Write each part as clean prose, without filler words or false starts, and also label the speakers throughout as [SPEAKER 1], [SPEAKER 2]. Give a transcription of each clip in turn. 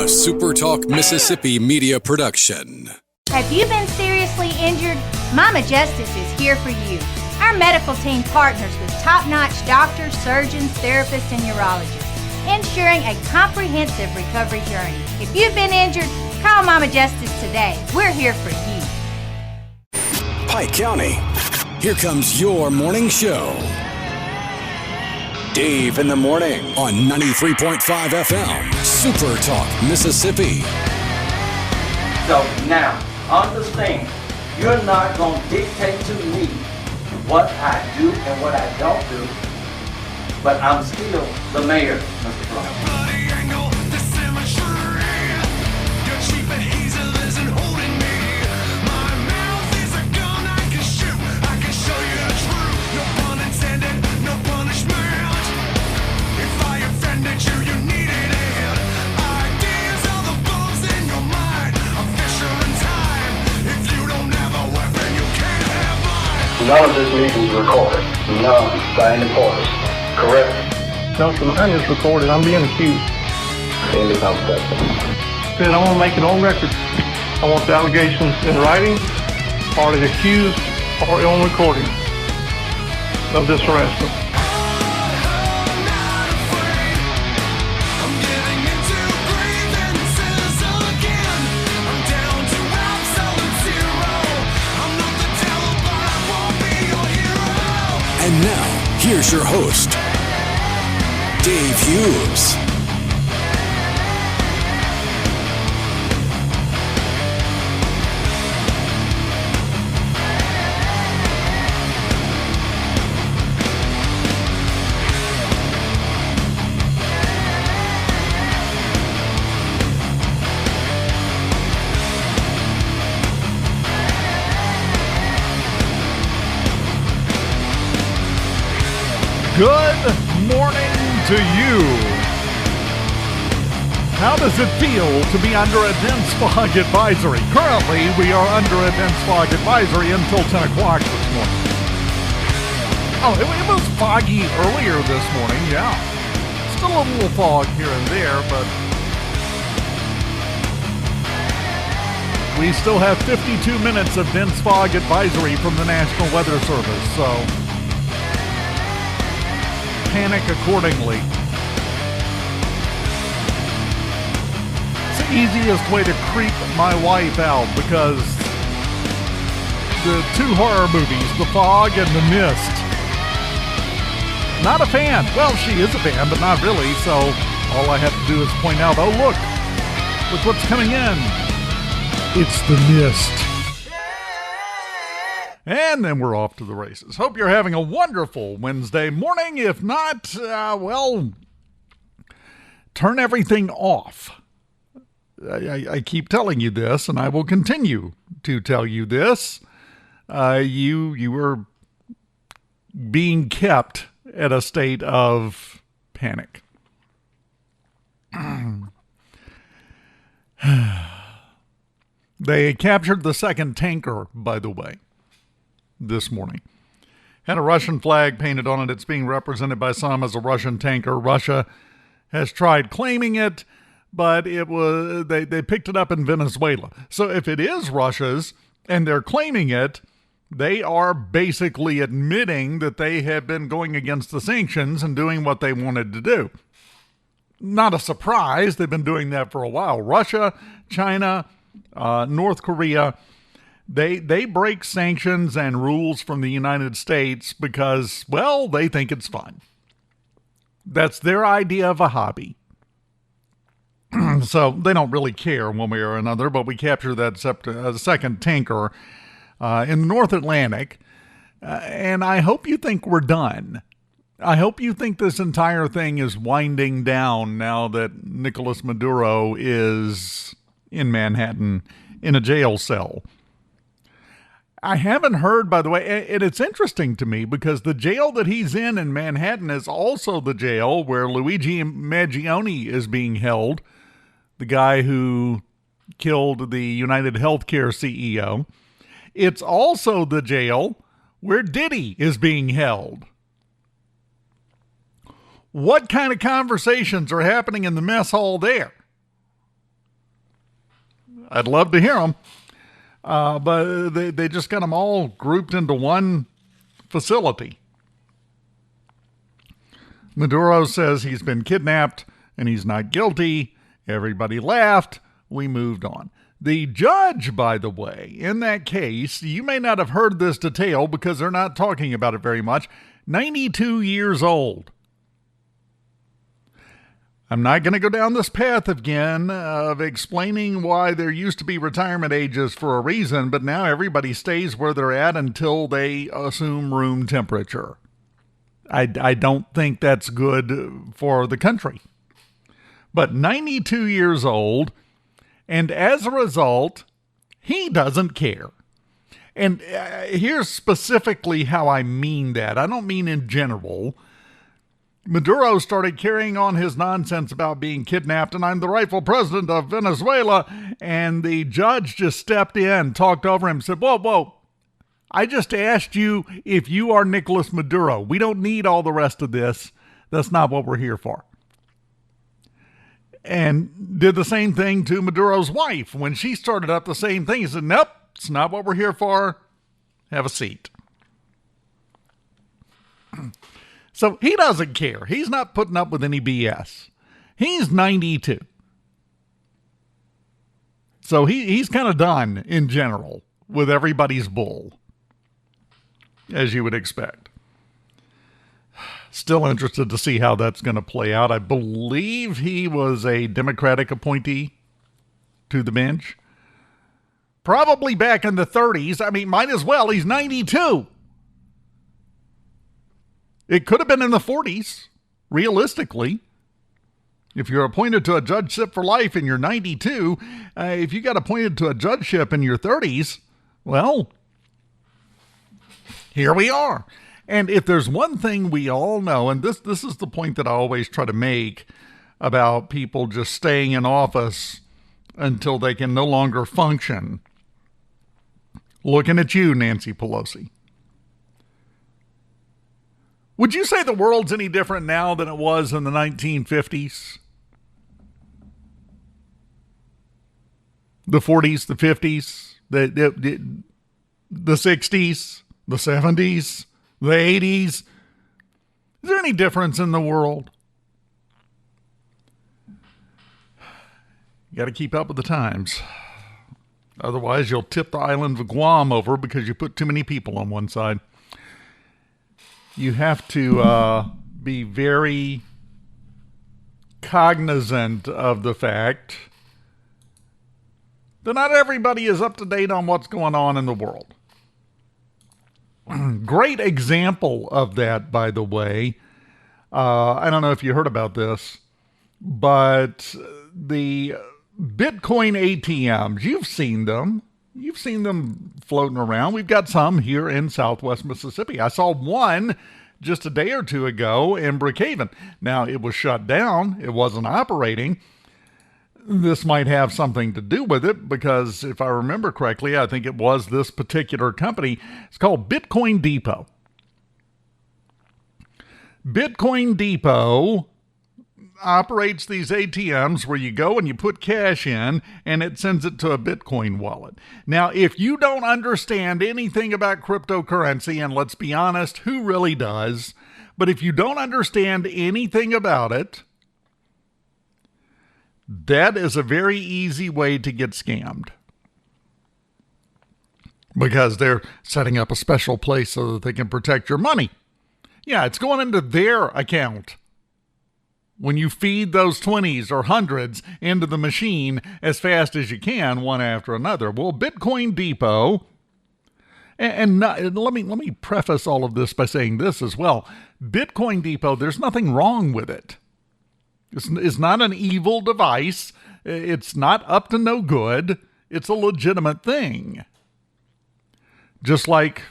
[SPEAKER 1] SuperTalk Mississippi media production.
[SPEAKER 2] Have you been seriously injured? Mama Justice is here for you. Our medical team partners with top-notch doctors, surgeons, therapists, and urologists, ensuring a comprehensive recovery journey. If you've been injured, call Mama Justice today. We're here for you.
[SPEAKER 1] Pike County, here comes your morning show. Dave in the morning on 93.5 FM, SuperTalk Mississippi.
[SPEAKER 3] So now, understand, you're not going to dictate to me what I do and what I don't do, but I'm still the mayor, Mr. Brown.
[SPEAKER 4] None of this meeting is recorded. None by any parties. Correct?
[SPEAKER 5] No, sir, mine is recorded. I'm being accused.
[SPEAKER 4] Any conversation.
[SPEAKER 5] Said I want to make it on record. I want the allegations in writing, or the accused, or on recording of this harassment.
[SPEAKER 1] And now, here's your host, Dave Hughes.
[SPEAKER 6] Good morning to you. How does it feel to be under a dense fog advisory? Currently, we are under a dense fog advisory until 10 o'clock this morning. Oh, it was foggy earlier this morning, yeah. Still a little fog here and there, but we still have 52 minutes of dense fog advisory from the National Weather Service, so panic accordingly. It's the easiest way to creep my wife out because the two horror movies, The Fog and The Mist. Not a fan. Well, she is a fan, but not really, so all I have to do is point out, oh look what's coming in. It's The Mist. And then we're off to the races. Hope you're having a wonderful Wednesday morning. If not, well, turn everything off. I keep telling you this, and I will continue to tell you this. You are being kept at a state of panic. They captured the second tanker, by the way, this morning. Had a Russian flag painted on it. It's being represented by some as a Russian tanker. Russia has tried claiming it, but it was they picked it up in Venezuela. So if it is Russia's and they're claiming it, they are basically admitting that they have been going against the sanctions and doing what they wanted to do. Not a surprise. They've been doing that for a while. Russia, China, North Korea, They break sanctions and rules from the United States because, well, they think it's fun. That's their idea of a hobby. So they don't really care one way or another, but we captured that second tanker in the North Atlantic. And I hope you think we're done. I hope you think this entire thing is winding down now that Nicolas Maduro is in Manhattan in a jail cell. I haven't heard, by the way, and it's interesting to me because the jail that he's in Manhattan is also the jail where Luigi Maggioni is being held, the guy who killed the United Healthcare CEO. It's also the jail where Diddy is being held. What kind of conversations are happening in the mess hall there? I'd love to hear them. But they just got them all grouped into one facility. Maduro says he's been kidnapped and he's not guilty. Everybody laughed. We moved on. The judge, by the way, in that case, you may not have heard this detail because they're not talking about it very much, 92 years old. I'm not going to go down this path again of explaining why there used to be retirement ages for a reason, but now everybody stays where they're at until they assume room temperature. I don't think that's good for the country. But 92 years old, and as a result, he doesn't care. And here's specifically how I mean that. I don't mean in general. Maduro started carrying on his nonsense about being kidnapped and I'm the rightful president of Venezuela. And the judge just stepped in, talked over him, said, whoa. I just asked you if you are Nicolas Maduro. We don't need all the rest of this. That's not what we're here for. And did the same thing to Maduro's wife. When she started up the same thing, he said, nope, it's not what we're here for. Have a seat. So he doesn't care. He's not putting up with any BS. He's 92. So he's kind of done in general with everybody's bull, as you would expect. Still interested to see how that's going to play out. I believe he was a Democratic appointee to the bench. Probably back in the 30s. I mean, might as well. He's 92. It could have been in the 40s, realistically. If you're appointed to a judgeship for life and you're 92, if you got appointed to a judgeship in your 30s, well, here we are. And if there's one thing we all know, and this is the point that I always try to make about people just staying in office until they can no longer function. Looking at you, Nancy Pelosi. Would you say the world's any different now than it was in the 1950s? The 40s, the 50s, the 60s, the 70s, the 80s? Is there any difference in the world? You got to keep up with the times. Otherwise, you'll tip the island of Guam over because you put too many people on one side. You have to be very cognizant of the fact that not everybody is up to date on what's going on in the world. Great example of that, by the way. I don't know if you heard about this, but the Bitcoin ATMs, you've seen them. You've seen them floating around. We've got some here in Southwest Mississippi. I saw one just a day or two ago in Brookhaven. Now, it was shut down. It wasn't operating. This might have something to do with it because if I remember correctly, I think it was this particular company. It's called Bitcoin Depot. Bitcoin Depot operates these ATMs where you go and you put cash in and it sends it to a Bitcoin wallet. Now, if you don't understand anything about cryptocurrency, and let's be honest, who really does? But if you don't understand anything about it, that is a very easy way to get scammed. Because they're setting up a special place so that they can protect your money. Yeah, it's going into their account. When you feed those 20s or 100s into the machine as fast as you can, one after another. Well, Bitcoin Depot, and let me preface all of this by saying this as well. Bitcoin Depot, there's nothing wrong with it. It's not an evil device. It's not up to no good. It's a legitimate thing. Just like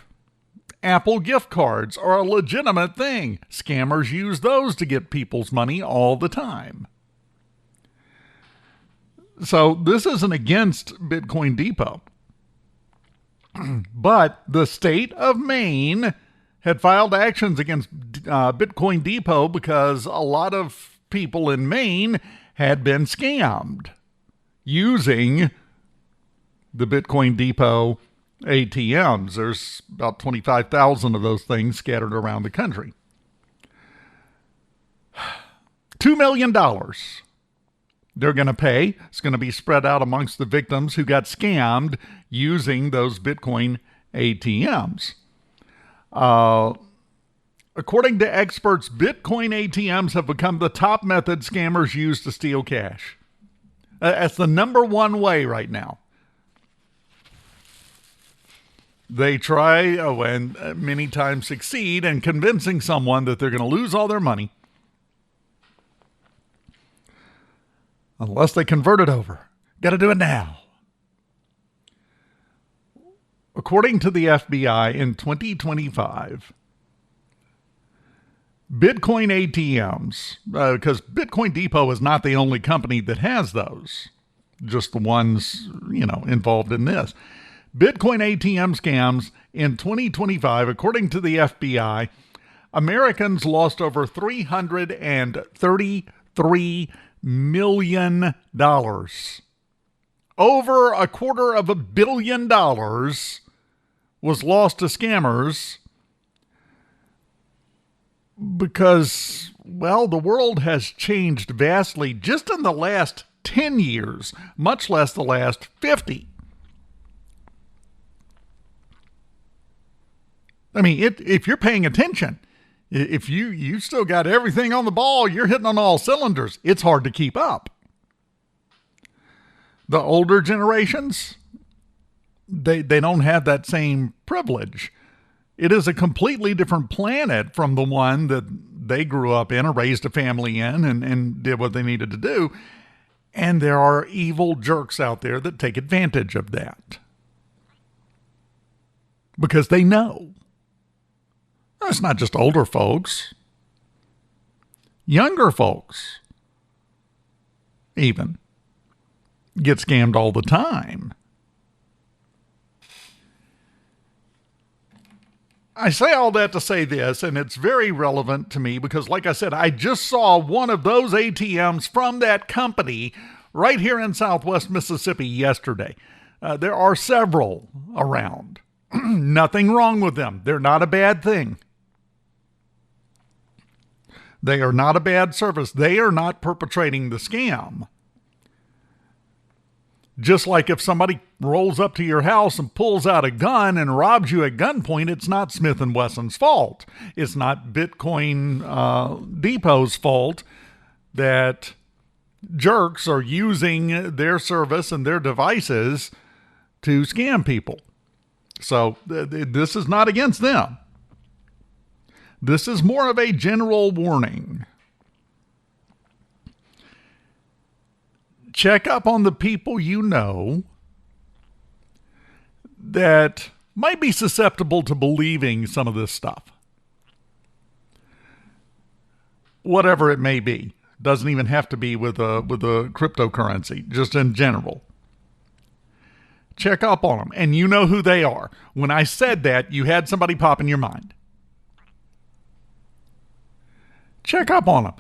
[SPEAKER 6] Apple gift cards are a legitimate thing. Scammers use those to get people's money all the time. So this isn't against Bitcoin Depot. But the state of Maine had filed actions against Bitcoin Depot because a lot of people in Maine had been scammed using the Bitcoin Depot ATMs. There's about 25,000 of those things scattered around the country. $2 million they're going to pay. It's going to be spread out amongst the victims who got scammed using those Bitcoin ATMs. According to experts, Bitcoin ATMs have become the top method scammers use to steal cash. That's the number one way right now. They try and many times succeed in convincing someone that they're going to lose all their money unless they convert it over. Got to do it now. According to the FBI, in 2025, Bitcoin ATMs, because Bitcoin Depot is not the only company that has those, just the ones, involved in this. Bitcoin ATM scams in 2025, according to the FBI, Americans lost over $333 million. Over $250 million was lost to scammers because, the world has changed vastly just in the last 10 years, much less the last 50. I mean, if you're paying attention, if you still got everything on the ball, you're hitting on all cylinders, it's hard to keep up. The older generations, they don't have that same privilege. It is a completely different planet from the one that they grew up in or raised a family in and did what they needed to do. And there are evil jerks out there that take advantage of that. Because they know. It's not just older folks. Younger folks even get scammed all the time. I say all that to say this, and it's very relevant to me because, like I said, I just saw one of those ATMs from that company right here in Southwest Mississippi yesterday. There are several around. Nothing wrong with them. They're not a bad thing. They are not a bad service. They are not perpetrating the scam. Just like if somebody rolls up to your house and pulls out a gun and robs you at gunpoint, it's not Smith & Wesson's fault. It's not Bitcoin Depot's fault that jerks are using their service and their devices to scam people. So this is not against them. This is more of a general warning. Check up on the people you know that might be susceptible to believing some of this stuff. Whatever it may be. Doesn't even have to be with a cryptocurrency, just in general. Check up on them, and you know who they are. When I said that, you had somebody pop in your mind. Check up on them.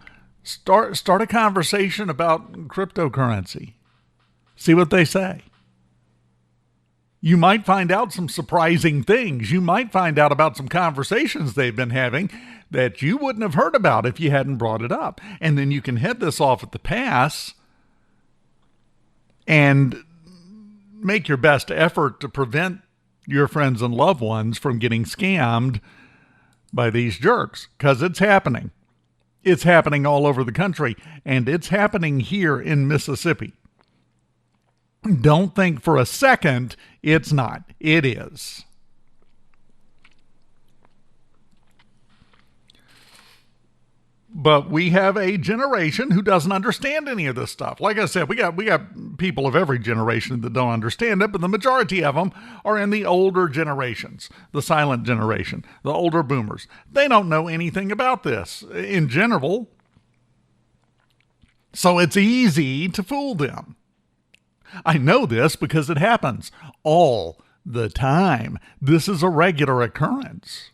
[SPEAKER 6] Start a conversation about cryptocurrency. See what they say. You might find out some surprising things. You might find out about some conversations they've been having that you wouldn't have heard about if you hadn't brought it up. And then you can head this off at the pass and make your best effort to prevent your friends and loved ones from getting scammed by these jerks, because it's happening. It's happening all over the country, and it's happening here in Mississippi. Don't think for a second it's not. It is. But we have a generation who doesn't understand any of this stuff. Like I said, we got people of every generation that don't understand it, but the majority of them are in the older generations, the silent generation, the older boomers. They don't know anything about this in general. So it's easy to fool them. I know this because it happens all the time. This is a regular occurrence.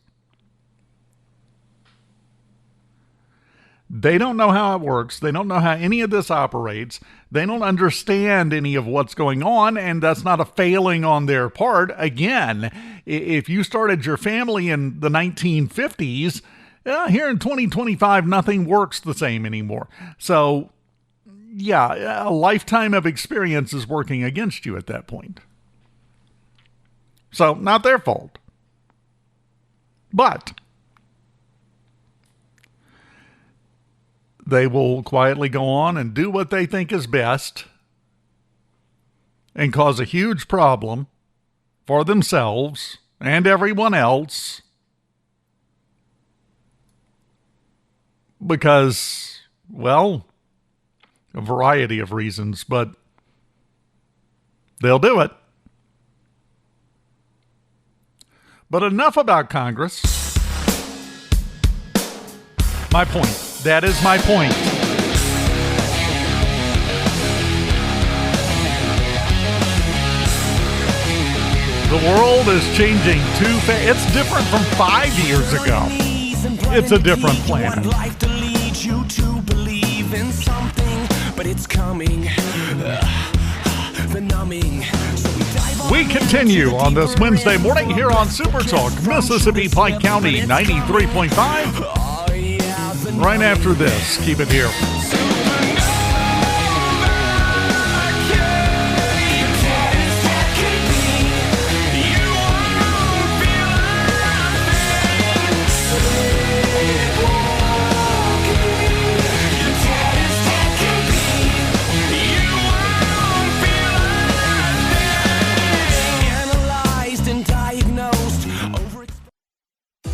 [SPEAKER 6] They don't know how it works. They don't know how any of this operates. They don't understand any of what's going on, and that's not a failing on their part. Again, if you started your family in the 1950s, here in 2025, nothing works the same anymore. So, yeah, a lifetime of experience is working against you at that point. So, not their fault. But they will quietly go on and do what they think is best and cause a huge problem for themselves and everyone else because, well, a variety of reasons, but they'll do it. But enough about Congress. My point. That is my point. The world is changing too fast. It's different from 5 years ago. It's a different planet. We continue on this Wednesday morning here on SuperTalk, Mississippi, Pike County, 93.5. Right after this, keep it here.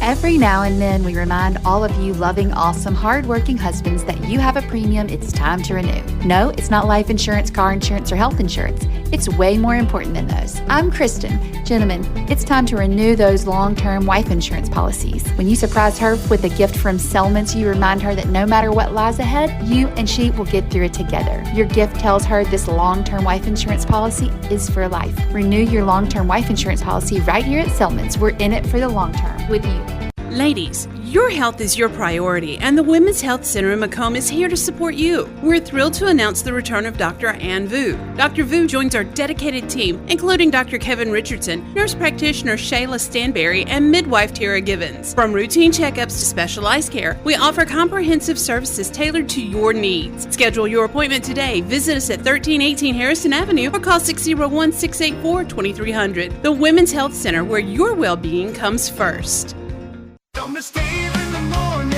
[SPEAKER 7] Every now and then, we remind all of you loving, awesome, hardworking husbands that you have a premium it's time to renew. No, it's not life insurance, car insurance, or health insurance. It's way more important than those. I'm Kristen. Gentlemen, it's time to renew those long-term wife insurance policies. When you surprise her with a gift from Selmans, you remind her that no matter what lies ahead, you and she will get through it together. Your gift tells her this long-term wife insurance policy is for life. Renew your long-term wife insurance policy right here at Selmans. We're in it for the long term with you.
[SPEAKER 8] Ladies, your health is your priority, and the Women's Health Center in Macomb is here to support you. We're thrilled to announce the return of Dr. Ann Vu. Dr. Vu joins our dedicated team, including Dr. Kevin Richardson, nurse practitioner Shayla Stanberry, and midwife Tara Givens. From routine checkups to specialized care, we offer comprehensive services tailored to your needs. Schedule your appointment today. Visit us at 1318 Harrison Avenue or call 601-684-2300. The Women's Health Center, where your well-being comes first.
[SPEAKER 9] Don't miss Dave in the morning.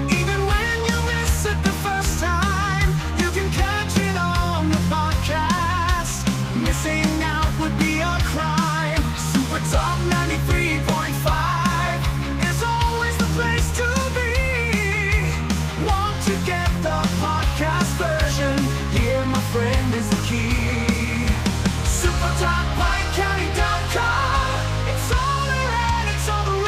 [SPEAKER 9] Even when you miss it the first time, you can catch it on the podcast. Missing out would be a crime. Super Talk 93.5 is always the place to be. Want to get the podcast version? Here, my friend, is the key. SuperTalkPikeCounty.com. It's all around, it's all the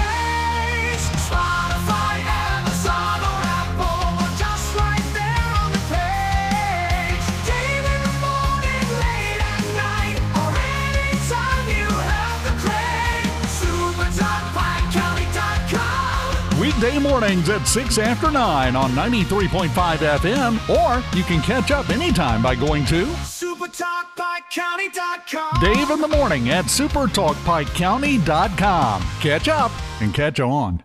[SPEAKER 9] Spotify, Amazon, or Apple, or just right there on the page. Dave in the morning, late at night, or anytime you have the crave. SuperTalkPikeCounty.com.
[SPEAKER 6] Weekday mornings at 6 after 9 on 93.5 FM, or you can catch up anytime by going to
[SPEAKER 9] SuperTalkPikeCounty.com.
[SPEAKER 6] Dave in the morning at SuperTalkPikeCounty.com. Catch up and catch on.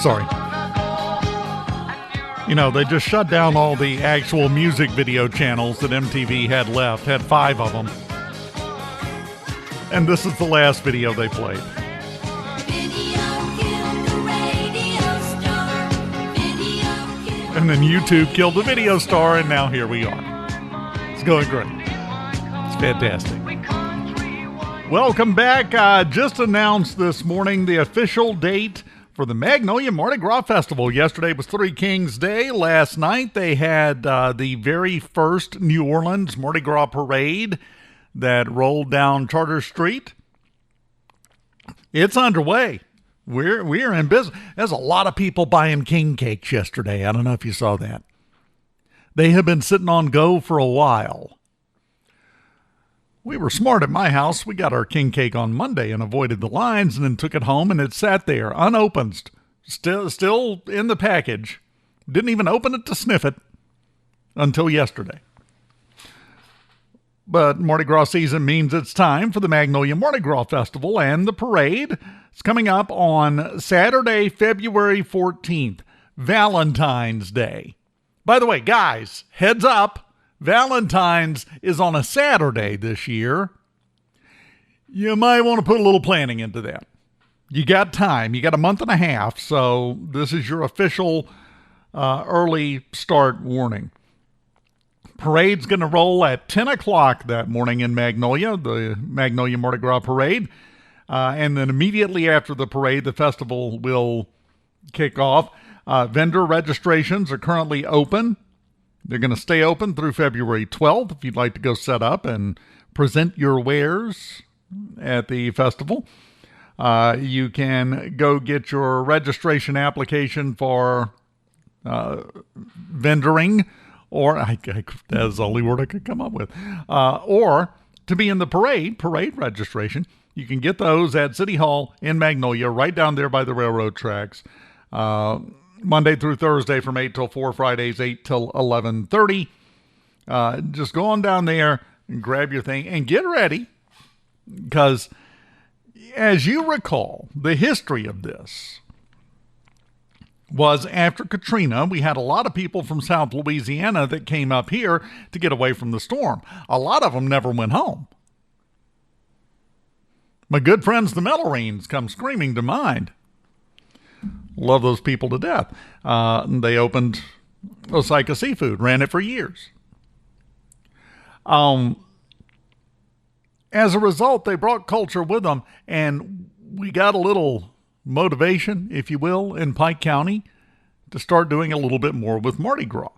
[SPEAKER 6] Sorry. You know, they just shut down all the actual music video channels that MTV had left. Had 5 of them. And this is the last video they played. And then YouTube killed the video star, and now here we are. It's going great. It's fantastic. Welcome back. Just announced this morning the official date for the Magnolia Mardi Gras Festival. Yesterday was Three Kings Day. Last night they had the very first New Orleans Mardi Gras parade that rolled down Charter Street. It's underway. We're in business. There's a lot of people buying king cakes yesterday. I don't know if you saw that. They have been sitting on go for a while. We were smart at my house. We got our king cake on Monday and avoided the lines, and then took it home, and it sat there unopened, still in the package. Didn't even open it to sniff it until yesterday. But Mardi Gras season means it's time for the Magnolia Mardi Gras Festival and the parade. It's coming up on Saturday, February 14th, Valentine's Day. By the way, guys, heads up. Valentine's is on a Saturday this year. You might want to put a little planning into that. You got time. You got a month and a half, so this is your official early start warning. Parade's going to roll at 10 o'clock that morning in Magnolia, the Magnolia Mardi Gras Parade. And then immediately after the parade, the festival will kick off. Vendor registrations are currently open. They're going to stay open through February 12th if you'd like to go set up and present your wares at the festival. You can go get your registration application for vendoring, or that's the only word I could come up with, or to be in the parade registration. You can get those at City Hall in Magnolia, right down there by the railroad tracks. Monday through Thursday from 8 till 4, Fridays 8 till 11:30. Just go on down there and grab your thing and get ready, because as you recall, the history of this was after Katrina, we had a lot of people from South Louisiana that came up here to get away from the storm. A lot of them never went home. My good friends, the Melloreens, come screaming to mind. Love those people to death. They opened Osaka Seafood, ran it for years. As a result, they brought culture with them, and we got a little motivation, if you will, in Pike County to start doing a little bit more with Mardi Gras.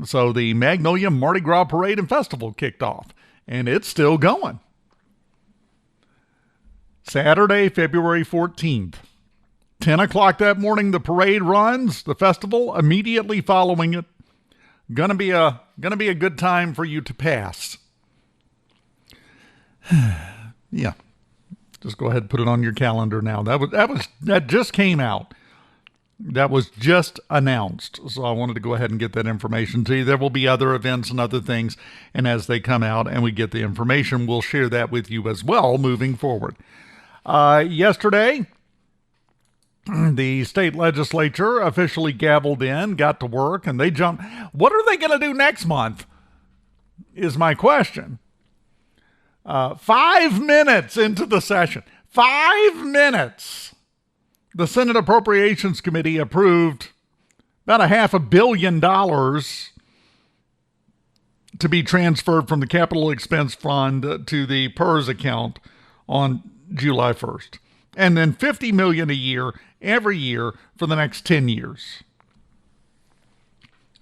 [SPEAKER 6] So the Magnolia Mardi Gras Parade and Festival kicked off, and it's still going. Saturday, February 14th. 10 o'clock that morning, the parade runs. The festival immediately following it. Gonna be a good time for you to pass. Yeah, just go ahead and put it on your calendar now. That just came out. That was just announced. So I wanted to go ahead and get that information to you. There will be other events and other things, and as they come out and we get the information, we'll share that with you as well moving forward. Yesterday, the state legislature officially gavelled in, got to work, and they jumped. What are they going to do next month is my question. 5 minutes into the session, 5 minutes, the Senate Appropriations Committee approved about $500 million to be transferred from the Capital Expense Fund to the PERS account on July 1st. And then $50 million a year, every year for the next 10 years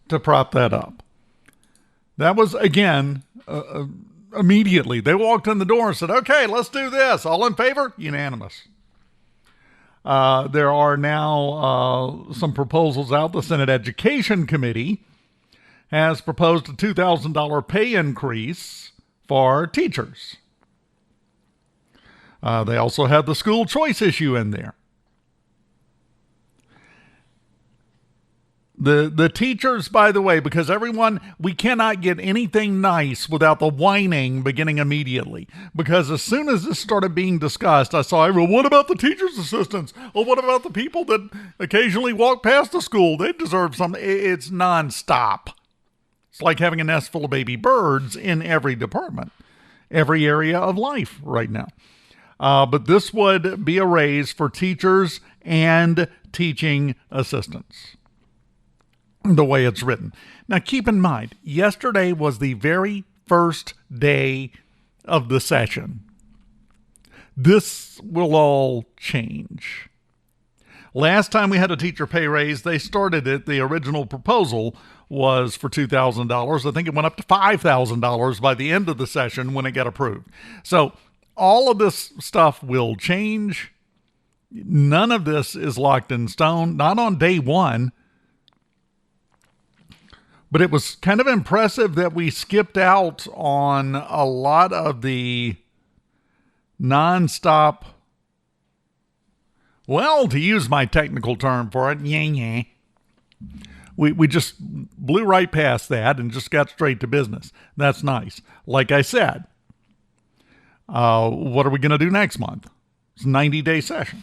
[SPEAKER 6] to prop that up. That was, again, immediately. They walked in the door and said, okay, let's do this. All in favor? Unanimous. There are now some proposals out. The Senate Education Committee has proposed a $2,000 pay increase for teachers. They also have the school choice issue in there. The teachers, by the way, because we cannot get anything nice without the whining beginning immediately. Because as soon as this started being discussed, I saw, well, what about the teachers' assistants? Well, what about the people that occasionally walk past the school? They deserve something. It's nonstop. It's like having a nest full of baby birds in every department, every area of life right now. But this would be a raise for teachers and teaching assistants, the way it's written. Now, keep in mind, yesterday was the very first day of the session. This will all change. Last time we had a teacher pay raise, they started it. The original proposal was for $2,000. I think it went up to $5,000 by the end of the session when it got approved. So all of this stuff will change. None of this is locked in stone, not on day one. But it was kind of impressive that we skipped out on a lot of the nonstop, well, to use my technical term for it, we just blew right past that and just got straight to business. That's nice. Like I said, what are we going to do next month? It's a 90-day session.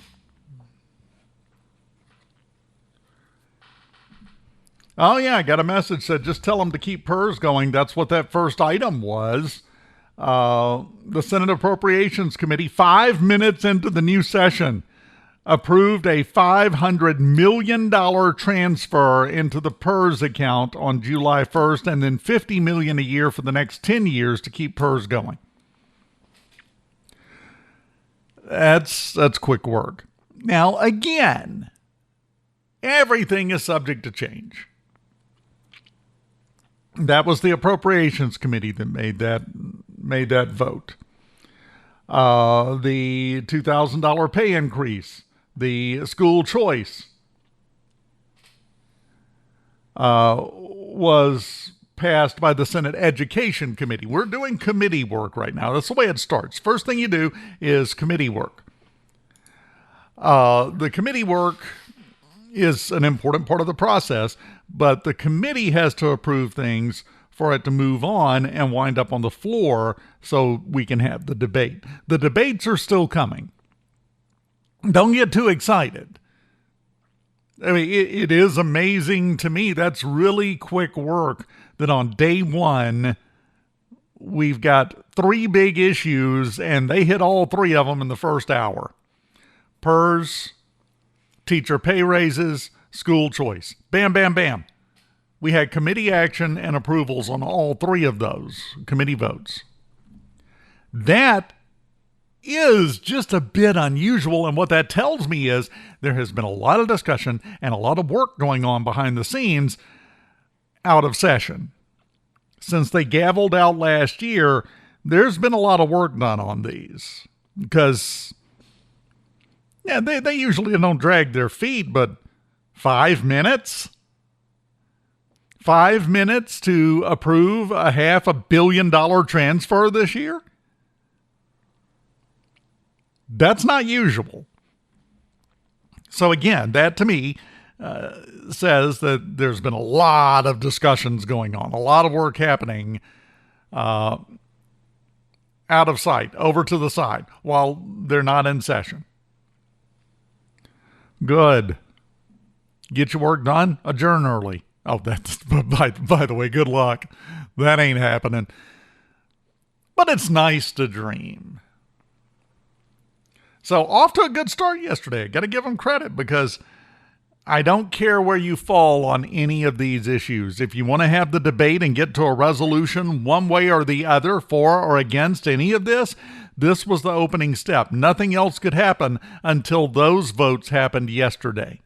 [SPEAKER 6] Oh, yeah, I got a message said, just tell them to keep PERS going. That's what that first item was. The Senate Appropriations Committee, 5 minutes into the new session, approved a $500 million transfer into the PERS account on July 1st, and then $50 million a year for the next 10 years to keep PERS going. That's quick work. Now, again, everything is subject to change. That was the Appropriations Committee that made that vote. The $2,000 pay increase, the school choice, was passed by the Senate Education Committee. We're doing committee work right now. That's the way it starts. First thing you do is committee work. The committee work is an important part of the process, but the committee has to approve things for it to move on and wind up on the floor so we can have the debate. The debates are still coming. Don't get too excited. I mean, it is amazing to me. That's really quick work that on day one, we've got 3 big issues and they hit all 3 of them in the first hour. PERS, teacher pay raises, school choice. Bam, bam, bam. We had committee action and approvals on all 3 of those committee votes. That is just a bit unusual, and what that tells me is there has been a lot of discussion and a lot of work going on behind the scenes out of session. Since they gavelled out last year, there's been a lot of work done on these because they usually don't drag their feet, but 5 minutes? 5 minutes to approve a $500 million transfer this year? That's not usual. So again, that to me says that there's been a lot of discussions going on, a lot of work happening out of sight, over to the side, while they're not in session. Good. Get your work done, adjourn early. Oh, that's, by the way, good luck. That ain't happening. But it's nice to dream. So off to a good start yesterday. Got to give them credit because I don't care where you fall on any of these issues. If you want to have the debate and get to a resolution one way or the other for or against any of this, this was the opening step. Nothing else could happen until those votes happened yesterday.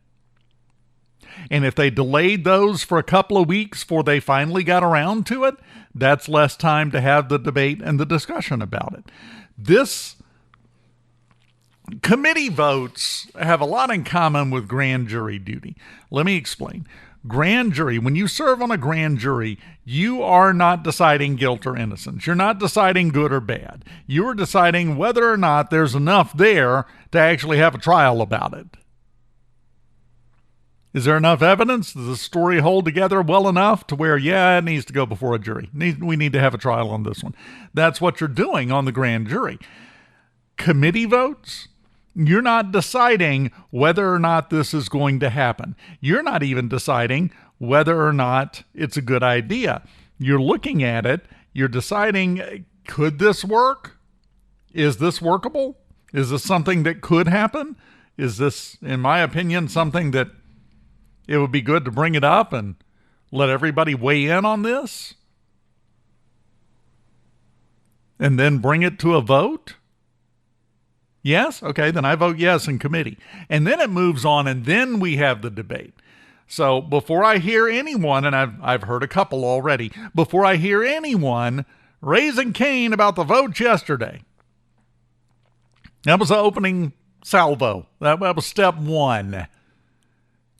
[SPEAKER 6] And if they delayed those for a couple of weeks before they finally got around to it, that's less time to have the debate and the discussion about it. This committee votes have a lot in common with grand jury duty. Let me explain. Grand jury, when you serve on a grand jury, you are not deciding guilt or innocence. You're not deciding good or bad. You are deciding whether or not there's enough there to actually have a trial about it. Is there enough evidence? Does the story hold together well enough to where, it needs to go before a jury? We need to have a trial on this one. That's what you're doing on the grand jury. Committee votes, you're not deciding whether or not this is going to happen. You're not even deciding whether or not it's a good idea. You're looking at it. You're deciding, could this work? Is this workable? Is this something that could happen? Is this, in my opinion, something that it would be good to bring it up and let everybody weigh in on this? And then bring it to a vote? Yes? Okay, then I vote yes in committee. And then it moves on, and then we have the debate. So before I hear anyone, and I've heard a couple already, before I hear anyone raising Cain about the votes yesterday, that was the opening salvo. That was step one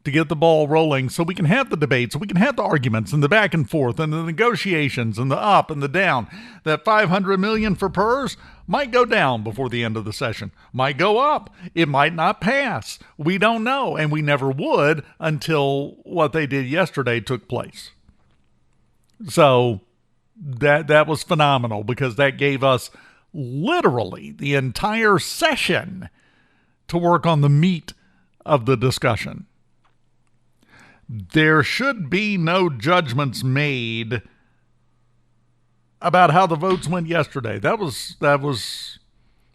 [SPEAKER 6] to get the ball rolling so we can have the debate, so we can have the arguments and the back and forth and the negotiations and the up and the down. That $500 million for PERS might go down before the end of the session, might go up. It might not pass. We don't know, and we never would until what they did yesterday took place. So that was phenomenal because that gave us literally the entire session to work on the meat of the discussion. There should be no judgments made about how the votes went yesterday. That was,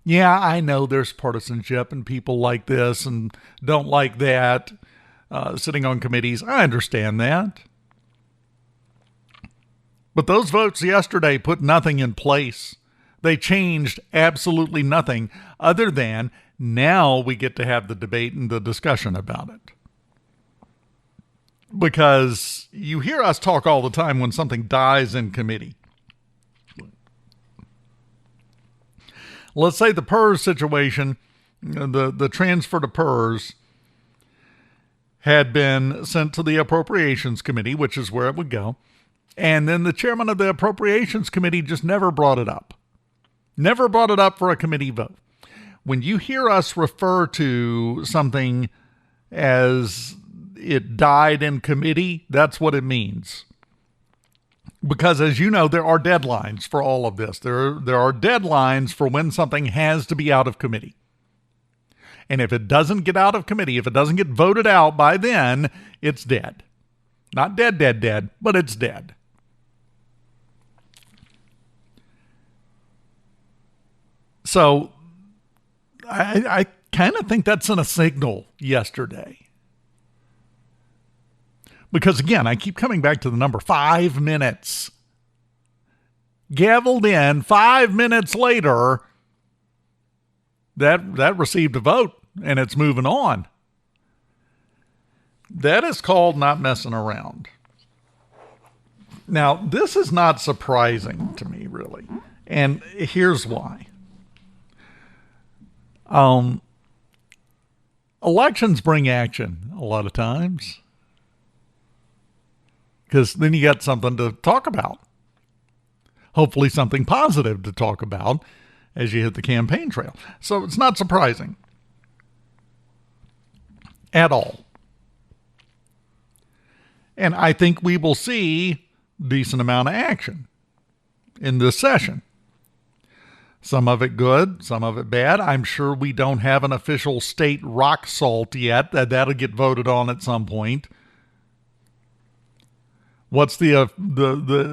[SPEAKER 6] yeah, I know there's partisanship and people like this and don't like that, sitting on committees. I understand that. But those votes yesterday put nothing in place. They changed absolutely nothing other than now we get to have the debate and the discussion about it. Because you hear us talk all the time when something dies in committee. Let's say the PERS situation, the transfer to PERS had been sent to the Appropriations Committee, which is where it would go. And then the chairman of the Appropriations Committee just never brought it up. Never brought it up for a committee vote. When you hear us refer to something as it died in committee, that's what it means. Because as you know, there are deadlines for all of this. There are deadlines for when something has to be out of committee. And if it doesn't get out of committee, if it doesn't get voted out by then, it's dead. Not dead, but it's dead. So I kind of think that's in a signal yesterday. Because again, I keep coming back to the number 5 minutes. Gavelled in 5 minutes later, that received a vote and it's moving on. That is called not messing around. Now, this is not surprising to me, really. And here's why. Elections bring action a lot of times. Because then you got something to talk about. Hopefully something positive to talk about as you hit the campaign trail. So it's not surprising at all. And I think we will see a decent amount of action in this session. Some of it good, some of it bad. I'm sure we don't have an official state rock salt yet. That'll get voted on at some point. What's the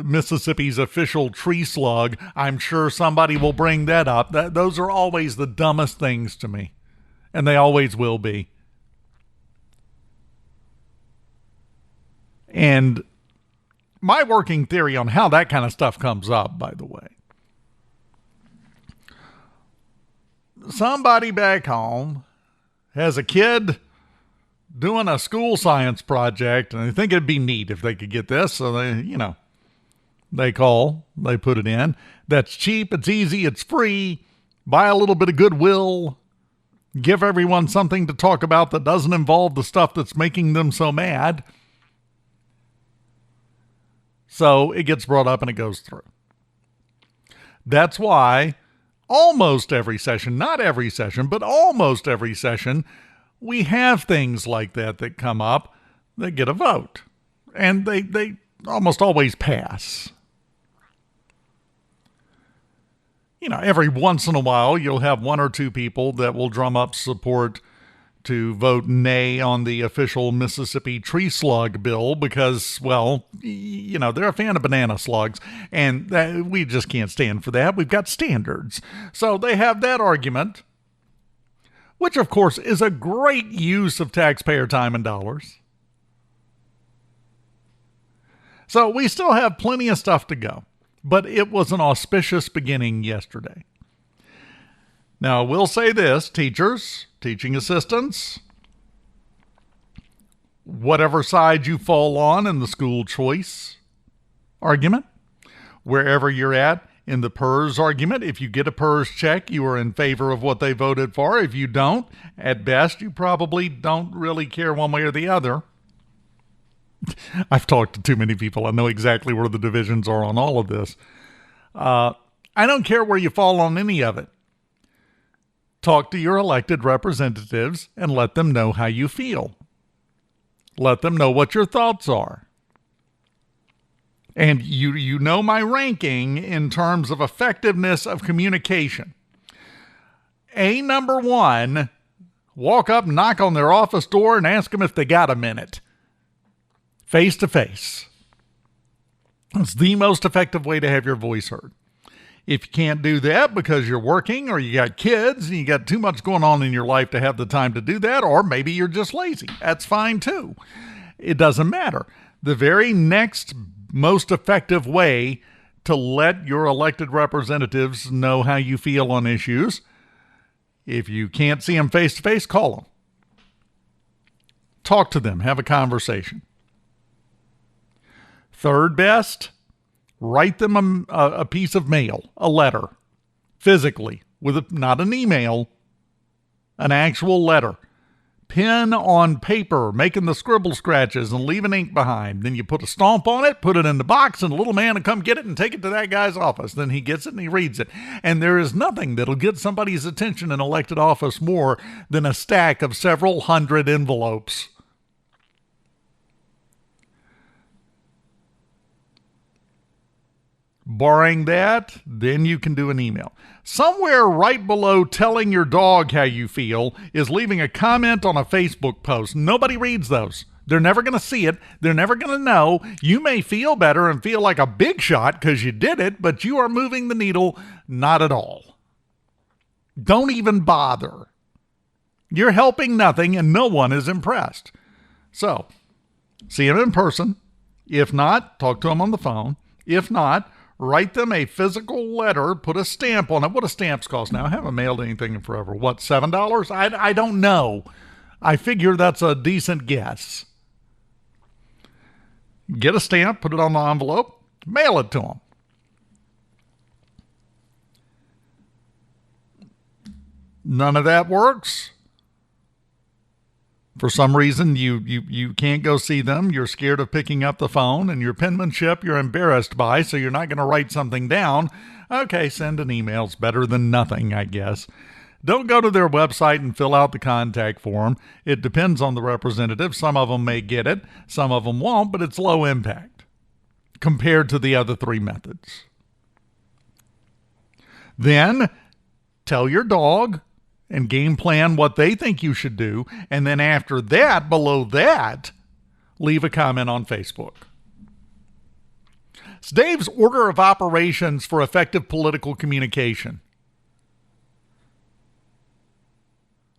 [SPEAKER 6] Mississippi's official tree slug? I'm sure somebody will bring that up. Those are always the dumbest things to me, and they always will be. And my working theory on how that kind of stuff comes up, by the way. Somebody back home has a kid doing a school science project, and they think it'd be neat if they could get this. So they call, they put it in. That's cheap, it's easy, it's free. Buy a little bit of goodwill. Give everyone something to talk about that doesn't involve the stuff that's making them so mad. So it gets brought up and it goes through. That's why almost every session, not every session, but almost every session, we have things like that come up that get a vote. And they almost always pass. Every once in a while, you'll have one or two people that will drum up support to vote nay on the official Mississippi tree slug bill because, well, they're a fan of banana slugs, and we just can't stand for that. We've got standards. So they have that argument, which, of course, is a great use of taxpayer time and dollars. So we still have plenty of stuff to go, but it was an auspicious beginning yesterday. Now, I will say this, teachers, teaching assistants, whatever side you fall on in the school choice argument, wherever you're at in the PERS argument, if you get a PERS check, you are in favor of what they voted for. If you don't, at best, you probably don't really care one way or the other. I've talked to too many people. I know exactly where the divisions are on all of this. I don't care where you fall on any of it. Talk to your elected representatives and let them know how you feel. Let them know what your thoughts are. And you know my ranking in terms of effectiveness of communication. Number 1, walk up, knock on their office door, and ask them if they got a minute. Face to face. It's the most effective way to have your voice heard. If you can't do that because you're working or you got kids and you got too much going on in your life to have the time to do that, or maybe you're just lazy, that's fine too. It doesn't matter. The very next most effective way to let your elected representatives know how you feel on issues, if you can't see them face to face, call them. Talk to them. Have a conversation. Third best, write them a piece of mail, a letter, physically, not an email, an actual letter. Pen on paper, making the scribble scratches and leaving ink behind. Then you put a stamp on it, put it in the box, and a little man will come get it and take it to that guy's office. Then he gets it and he reads it. And there is nothing that'll get somebody's attention in elected office more than a stack of several hundred envelopes. Barring that, then you can do an email. Somewhere right below telling your dog how you feel is leaving a comment on a Facebook post. Nobody reads those. They're never going to see it. They're never going to know. You may feel better and feel like a big shot because you did it, but you are moving the needle not at all. Don't even bother. You're helping nothing and no one is impressed. So, see them in person. If not, talk to them on the phone. If not, write them a physical letter, put a stamp on it. What do stamps cost now? I haven't mailed anything in forever. What, $7? I don't know. I figure that's a decent guess. Get a stamp, put it on the envelope, mail it to them. None of that works. For some reason, you can't go see them. You're scared of picking up the phone, and your penmanship you're embarrassed by, so you're not going to write something down. Okay, send an email. It's better than nothing, I guess. Don't go to their website and fill out the contact form. It depends on the representative. Some of them may get it. Some of them won't, but it's low impact compared to the other 3 methods. Then tell your dog and game plan what they think you should do. And then after that, below that, leave a comment on Facebook. It's Dave's order of operations for effective political communication.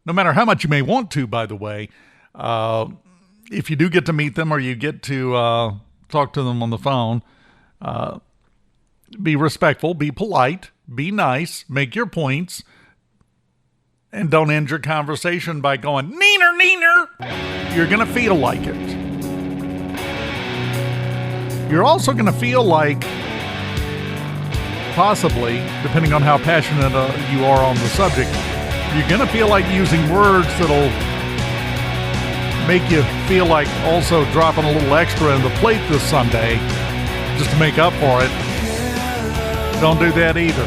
[SPEAKER 6] No matter how much you may want to, by the way, if you do get to meet them or you get to talk to them on the phone, be respectful, be polite, be nice, make your points, and don't end your conversation by going, neener, neener. You're going to feel like it. You're also going to feel like, possibly, depending on how passionate you are on the subject, you're going to feel like using words that'll make you feel like also dropping a little extra in the plate this Sunday just to make up for it. Don't do that either.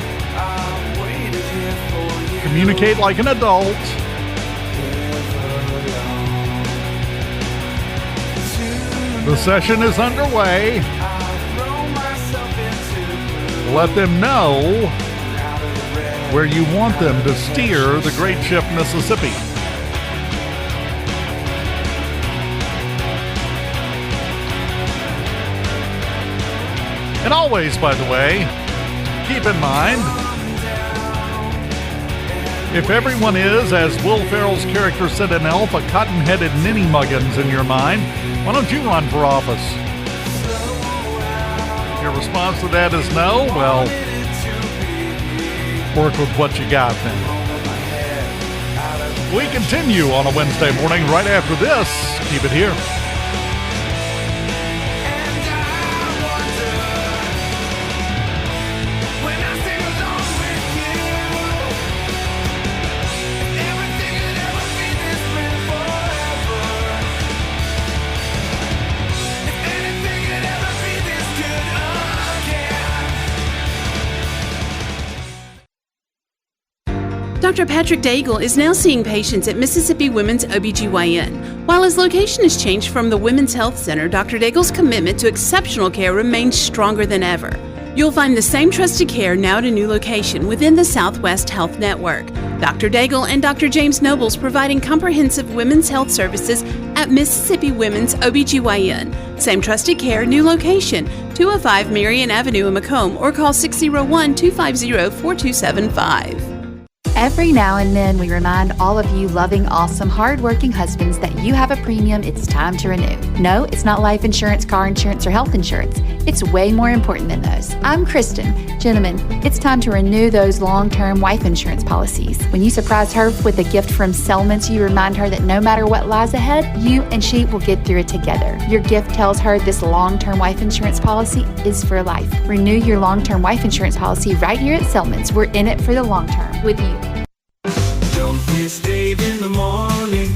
[SPEAKER 6] Communicate like an adult. The session is underway. Let them know where you want them to steer the great ship Mississippi. And always, by the way, keep in mind, if everyone is, as Will Ferrell's character said in Elf, a cotton-headed ninny-muggins in your mind, why don't you run for office? If your response to that is no, well, work with what you got then. We continue on a Wednesday morning right after this. Keep it here.
[SPEAKER 8] Dr. Patrick Daigle is now seeing patients at Mississippi Women's OBGYN. While his location has changed from the Women's Health Center, Dr. Daigle's commitment to exceptional care remains stronger than ever. You'll find the same trusted care now at a new location within the Southwest Health Network. Dr. Daigle and Dr. James Nobles providing comprehensive women's health services at Mississippi Women's OBGYN. Same trusted care, new location, 205 Marion Avenue in Macomb, or call 601-250-4275.
[SPEAKER 7] Every now and then, we remind all of you loving, awesome, hardworking husbands that you have a premium it's time to renew. No, it's not life insurance, car insurance, or health insurance. It's way more important than those. I'm Kristen. Gentlemen, it's time to renew those long-term wife insurance policies. When you surprise her with a gift from Selman's, you remind her that no matter what lies ahead, you and she will get through it together. Your gift tells her this long-term wife insurance policy is for life. Renew your long-term wife insurance policy right here at Selman's. We're in it for the long term with you.
[SPEAKER 9] Don't miss Dave in the morning.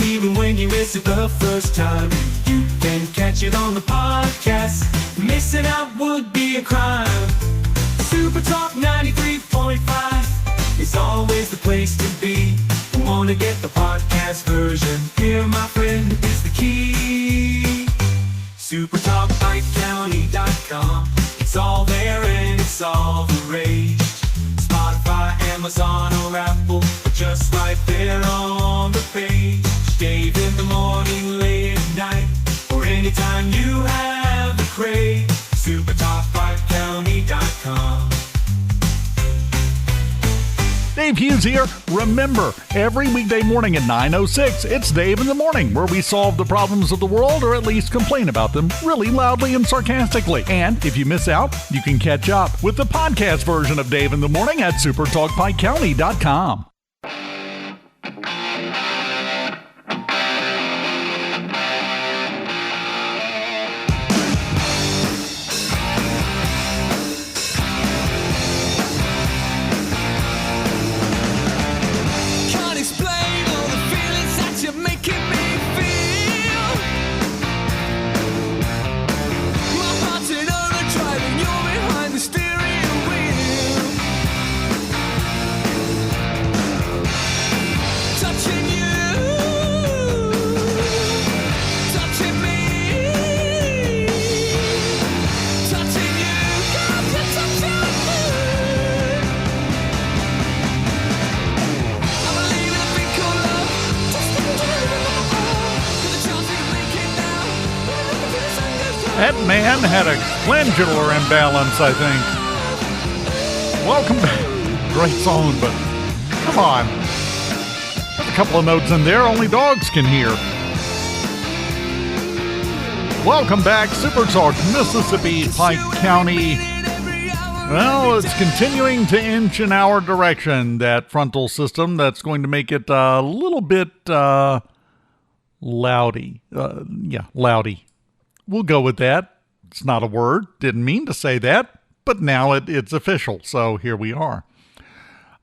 [SPEAKER 9] Even when you miss it the first time, you can catch it on the podcast. Missing out would be a crime. SuperTalk 93.5 is always the place to be. Wanna get the podcast version? Here, my friend, is the key. SuperTalkPikeCounty.com. It's all there and it's all the rage. Spotify, Amazon, or Apple, but just right there on the page. Dave in the morning, late at night, or anytime you have the crave. SuperTalkPikeCounty.com.
[SPEAKER 6] Dave Hughes here. Remember, every weekday morning at 9:06, it's Dave in the Morning, where we solve the problems of the world, or at least complain about them really loudly and sarcastically. And if you miss out, you can catch up with the podcast version of Dave in the Morning at SuperTalkPikeCounty.com.
[SPEAKER 9] Can't explain all the feelings that you're making me feel. My heart's in overdrive and you're behind the steering wheel. Touching you, touching me, touching you, got to touch you. I believe in a thing called love. Just a with a chance we can make it now. When the sun goes down.
[SPEAKER 6] That man had a glandular imbalance, I think. Welcome back. Great song, but come on. There's a couple of notes in there only dogs can hear. Welcome back, Super Talk, Mississippi, Pike County. Well, it's continuing to inch in our direction, that frontal system. That's going to make it a little bit loudy. Loudy. We'll go with that. It's not a word. Didn't mean to say that, but now it's official, so here we are.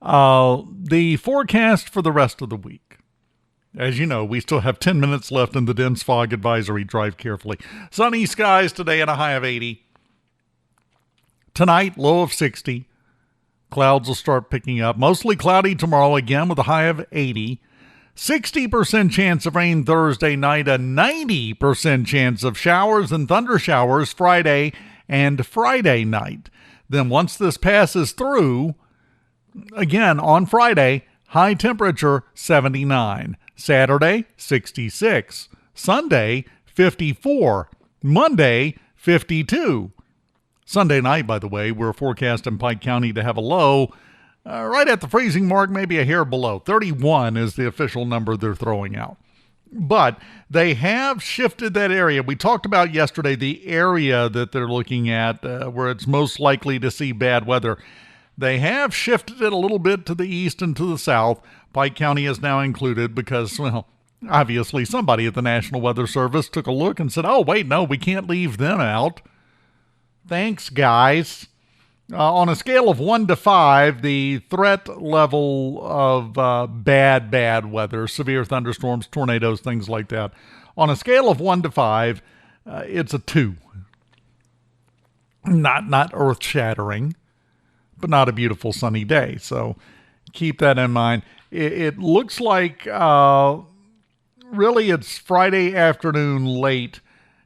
[SPEAKER 6] The forecast for the rest of the week. As you know, we still have 10 minutes left in the dense fog advisory. Drive carefully. Sunny skies today and a high of 80. Tonight, low of 60. Clouds will start picking up. Mostly cloudy tomorrow again with a high of 80. 60% chance of rain Thursday night. A 90% chance of showers and thunder showers Friday and Friday night. Then once this passes through, again on Friday, high temperature 79. Saturday, 66. Sunday, 54. Monday, 52. Sunday night, by the way, we're forecast in Pike County to have a low right at the freezing mark, maybe a hair below. 31 is the official number they're throwing out. But they have shifted that area. We talked about yesterday the area that they're looking at where it's most likely to see bad weather. They have shifted it a little bit to the east and to the south. Pike County is now included because, well, obviously somebody at the National Weather Service took a look and said, oh, wait, no, we can't leave them out. Thanks, guys. On a scale of 1 to 5, the threat level of bad weather, severe thunderstorms, tornadoes, things like that, on a scale of 1 to 5, it's a 2. Not earth-shattering, but not a beautiful sunny day. So keep that in mind. It looks like really it's Friday afternoon late,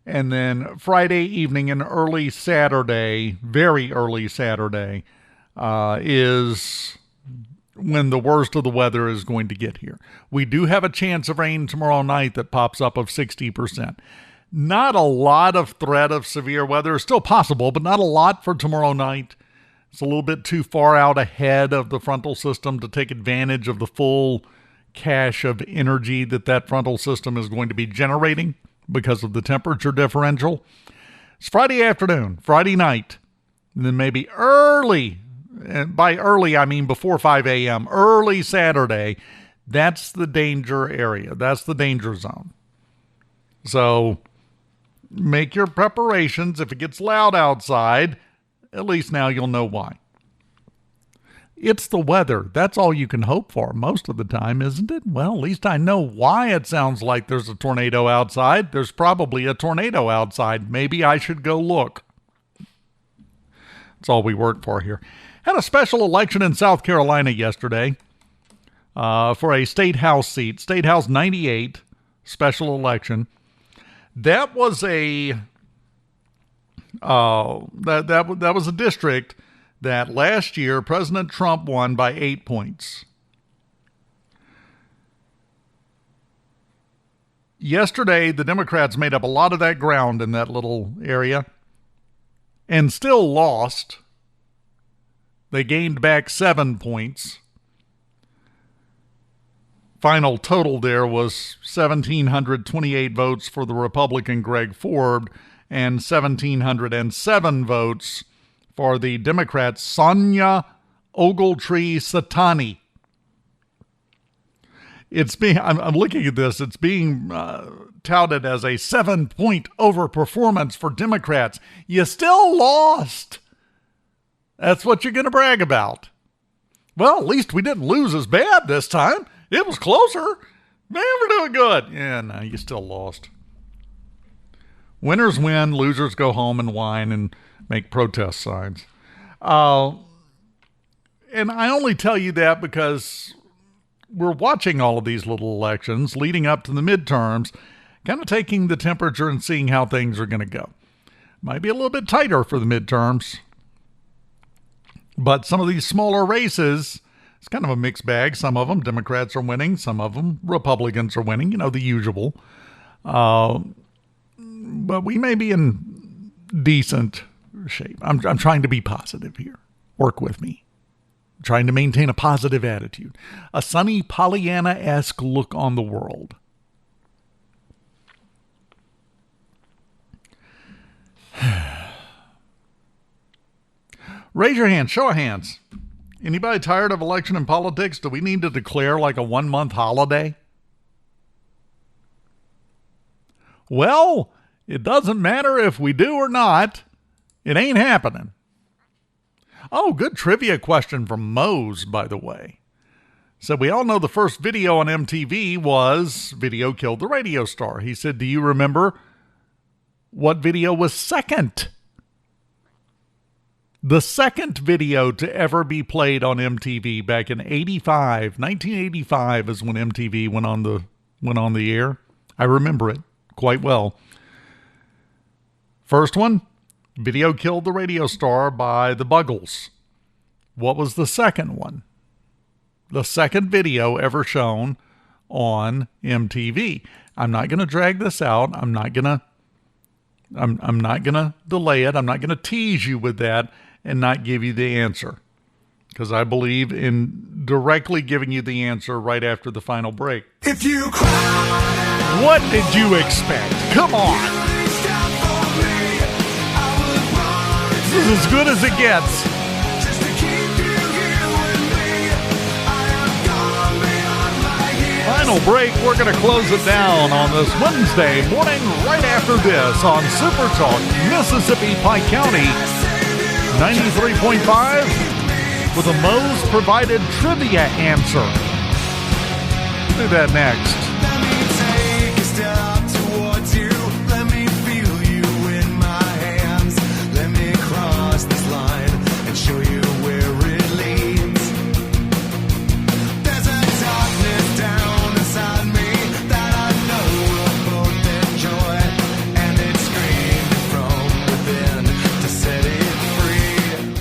[SPEAKER 6] and then Friday evening and early Saturday, very early Saturday, is when the worst of the weather is going to get here. We do have a chance of rain tomorrow night that pops up of 60%. Not a lot of threat of severe weather. Still possible, but not a lot for tomorrow night. It's a little bit too far out ahead of the frontal system to take advantage of the full cache of energy that frontal system is going to be generating because of the temperature differential. It's Friday afternoon, Friday night, and then maybe early, and by early I mean before 5 a.m., early Saturday. That's the danger area. That's the danger zone. So make your preparations. If it gets loud outside, at least now you'll know why. It's the weather. That's all you can hope for most of the time, isn't it? Well, at least I know why it sounds like there's a tornado outside. There's probably a tornado outside. Maybe I should go look. That's all we work for here. Had a special election in South Carolina yesterday for a state house seat. State House 98 special election. That was a that was a district that last year President Trump won by 8 points. Yesterday, the Democrats made up a lot of that ground in that little area and still lost. They gained back 7 points. Final total there was 1,728 votes for the Republican Greg Ford and 1,707 votes for the Democrat Sonia Ogletree-Satani. I'm looking at this. It's being touted as a 7-point overperformance for Democrats. You still lost. That's what you're going to brag about. Well, at least we didn't lose as bad this time. It was closer. Man, we're doing good. Yeah, no, you still lost. Winners win, losers go home and whine and make protest signs. And I only tell you that because we're watching all of these little elections leading up to the midterms, kind of taking the temperature and seeing how things are going to go. Might be a little bit tighter for the midterms, but some of these smaller races, it's kind of a mixed bag. Some of them Democrats are winning. Some of them Republicans are winning, the usual. But we may be in decent shape. I'm trying to be positive here. Work with me. I'm trying to maintain a positive attitude. A sunny Pollyanna-esque look on the world. Raise your hand. Show of hands. Anybody tired of election and politics? Do we need to declare like a 1-month holiday? Well, it doesn't matter if we do or not. It ain't happening. Oh, good trivia question from Mose, by the way. So we all know the first video on MTV was Video Killed the Radio Star. He said, do you remember what video was second? The second video to ever be played on MTV back in 1985 is when MTV went on the air. I remember it quite well. First one, Video Killed the Radio Star by the Buggles. What was the second one? The second video ever shown on MTV. I'm not going to drag this out. I'm not going to delay it. I'm not going to tease you with that and not give you the answer, because I believe in directly giving you the answer right after the final break.
[SPEAKER 9] If you cry,
[SPEAKER 6] what did you expect? Come on. This is as good as it gets.
[SPEAKER 9] just to keep you
[SPEAKER 6] final break. We're going to close it down on this Wednesday morning right after this on Super Talk, Mississippi, Pike County, 93.5 with a Moe's provided trivia answer. We'll do that next.
[SPEAKER 9] Let me take a step towards you. Let me feel you in my hands. Let me cross this line and show you where it leads. There's a darkness down inside me that I know we'll both enjoy, and it's screaming from within to set it free.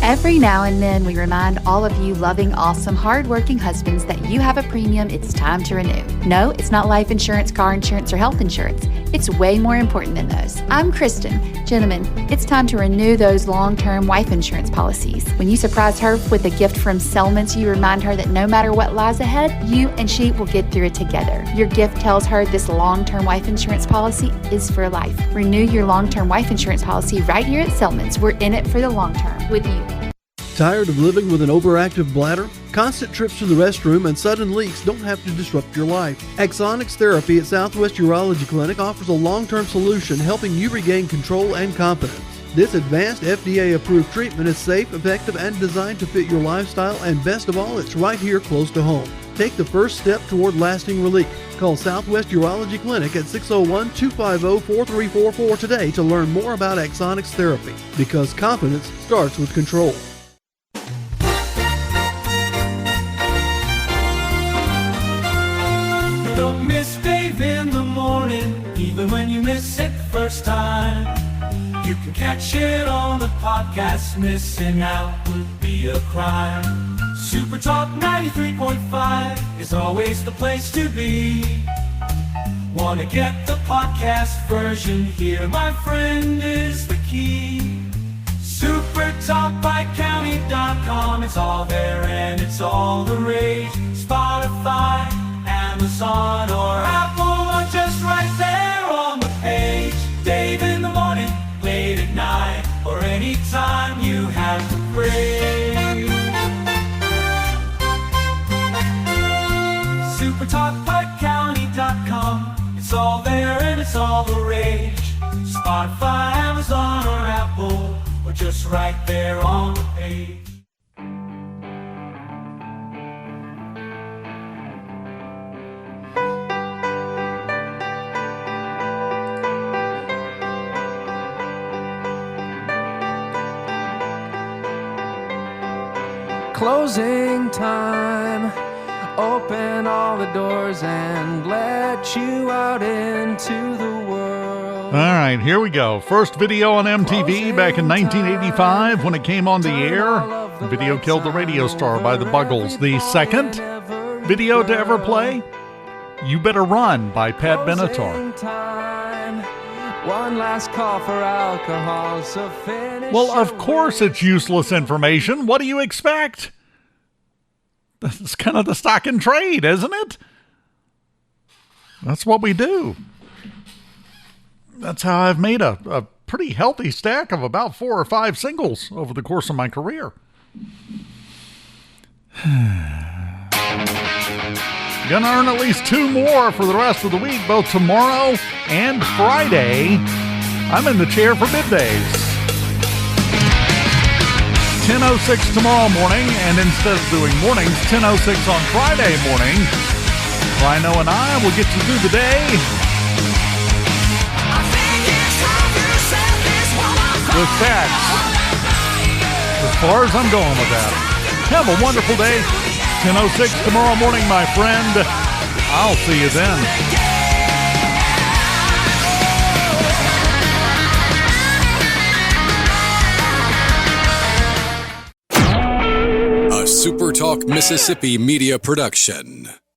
[SPEAKER 7] Every now and then, we remind all of you loving, awesome, hardworking husbands that you have a premium it's time to renew. No, it's not life insurance, car insurance, or health insurance. It's way more important than those. I'm Kristen. Gentlemen, it's time to renew those long-term wife insurance policies. When you surprise her with a gift from Selman's, you remind her that no matter what lies ahead, you and she will get through it together. Your gift tells her this long-term wife insurance policy is for life. Renew your long-term wife insurance policy right here at Selman's. We're in it for the long term with you.
[SPEAKER 10] Tired of living with an overactive bladder? Constant trips to the restroom and sudden leaks don't have to disrupt your life. Axonics Therapy at Southwest Urology Clinic offers a long-term solution helping you regain control and confidence. This advanced FDA-approved treatment is safe, effective, and designed to fit your lifestyle, and best of all, it's right here close to home. Take the first step toward lasting relief. Call Southwest Urology Clinic at 601-250-4344 today to learn more about Axonics Therapy, because confidence starts with control.
[SPEAKER 9] Don't miss Dave in the morning, even when you miss it the first time. You can catch it on the podcast. Missing out would be a crime. SuperTalk 93.5 is always the place to be. Wanna get the podcast version? Here, my friend, is the key. SuperTalkPikeCounty.com. It's all there and it's all the rage. Spotify, Amazon, or Apple, or just right there on the page. Dave in the morning, late at night, or anytime you have to pray. SuperTalkPikeCounty.com. It's all there and it's all the rage. Spotify, Amazon, or Apple, or just right there on the page.
[SPEAKER 11] Closing time. Open all the doors and let you out into the world.
[SPEAKER 6] All right, here we go. First video on MTV back in 1985 when it came on the air. The video killed the radio star by the Buggles. The second video to ever play, You Better Run by Pat Benatar.
[SPEAKER 11] One last call for alcohol, so finish.
[SPEAKER 6] Well, of course it's useless information. What do you expect? That's kind of the stock in trade, isn't it? That's what we do. That's how I've made a pretty healthy stack of about 4 or 5 singles over the course of my career. Gonna earn at least 2 more for the rest of the week, both tomorrow and Friday. I'm in the chair for middays. 10:06 tomorrow morning, and instead of doing mornings, 10:06 on Friday morning, Rhino and I will get you through the day with facts. As far as I'm going with that. Have a wonderful day. 10:06 tomorrow morning, my friend. I'll see you then.
[SPEAKER 1] A SuperTalk Mississippi media production.